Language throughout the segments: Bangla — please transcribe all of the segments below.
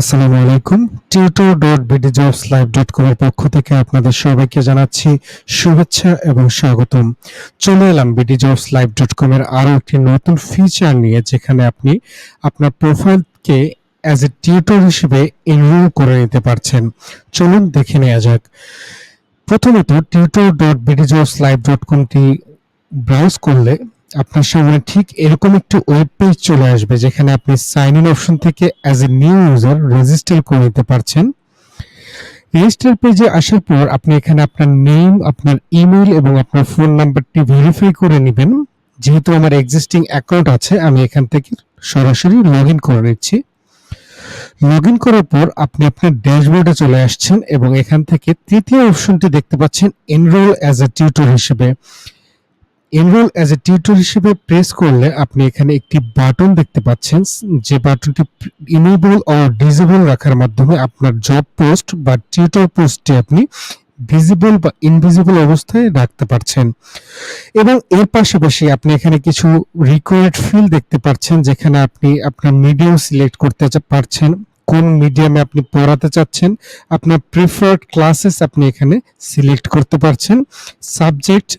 আসসালামু আলাইকুম। tutor.bdjobslive.com এর পক্ষ থেকে আপনাদের সবাইকে জানাচ্ছি শুভেচ্ছা এবং স্বাগতম। চলে এলাম bdjobslive.com এর আরো একটি নতুন ফিচার নিয়ে, যেখানে আপনি আপনার প্রোফাইলকে অ্যাজ এ টিউটর হিসেবে এনরোল করে নিতে পারছেন। চলুন দেখে নেওয়া যাক। প্রথমত tutor.bdjobslive.com টি ব্রাউজ করলে আপনার সামনে ঠিক এরকম একটি ওয়েব পেজ চলে আসবে, যেখানে আপনি সাইন ইন অপশন থেকে as a new user register করে নিতে পারছেন। রেজিস্টার পেজে আসার পর আপনি এখানে আপনার নেম, আপনার ইমেল এবং আপনার ফোন নাম্বারটি ভেরিফাই করে নেবেন। যেহেতু আমার এক্সিস্টিং অ্যাকাউন্ট আছে, আমি এখান থেকে সরাসরি লগ ইন করে নিচ্ছি। লগ ইন করার পর আপনি আপনার ড্যাশবোর্ডে চলে আসছেন এবং এখান থেকে তৃতীয় অপশনটি দেখতে পাচ্ছেন এনরোল অ্যাজ এ টিউটর হিসেবে। এনরোল অ্যাজ এ টিউটর হিসেবে প্রেস করলে আপনি এখানে একটি বাটন দেখতে পাচ্ছেন, যে বাটনটি ইনেবল ও ডিসেবল রাখার মাধ্যমে আপনার জব পোস্ট বা টিউটর পোস্টটি আপনি ভিজিবল বা ইনভিজিবল অবস্থায় রাখতে পারছেন। এবং এর পাশাপাশি আপনি এখানে কিছু রিকোয়ার্ড ফিল্ড দেখতে পাচ্ছেন, যেখানে আপনি আপনার মিডিয়াম সিলেক্ট করতে পারছেন, কোন মিডিয়ামে আপনি পড়াতে চাচ্ছেন, আপনার প্রিফার্ড ক্লাসেস আপনি এখানে সিলেক্ট করতে পারছেন, সাবজেক্ট,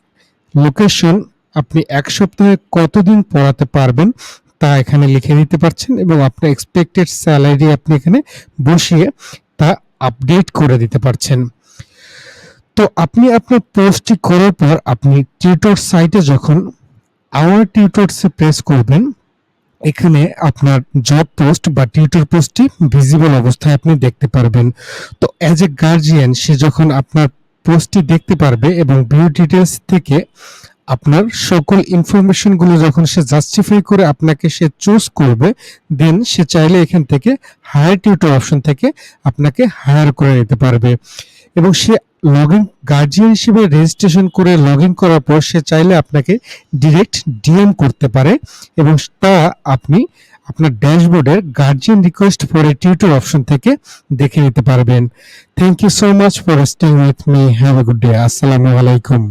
লোকেশন, আপনি এক সপ্তাহে কতদিন পড়াতে পারবেন তা এখানে লিখে দিতে পারছেন, এবং আপনার এক্সপেক্টেড স্যালারি আপনি এখানে বসিয়ে তা আপডেট করে দিতে পারছেন। তো আপনি আপনার পোস্টটি করার পর আপনি টিউটর সাইটে যখন আওয়ার টিউটরসে প্রেস করবেন, এখানে আপনার জব পোস্ট বা টিউটর পোস্টটি ভিজিবল অবস্থায় আপনি দেখতে পারবেন। তো অ্যাজ এ গার্জিয়ান, সে যখন আপনার পোস্টটি দেখতে পারবে এবং ভিউ ডিটেলস থেকে আপনার সকল ইনফরমেশনগুলো যখন সে জাস্টিফাই করে আপনাকে সে চুজ করবে, দেন সে চাইলে এখান থেকে হায়ার টিউটর অপশন থেকে আপনাকে হায়ার করে নিতে পারবে। এবং সে লগ ইন গার্জিয়ান হিসেবে রেজিস্ট্রেশন করে লগ ইন করার পর সে চাইলে আপনাকে ডিরেক্ট ডিএম করতে পারে, এবং তা আপনি আপনার ড্যাশবোর্ডের guardian request for a tutor option থেকে দেখে নিতে পারবেন। Thank you so much for staying with me. Have a good day. আসসালামু আলাইকুম।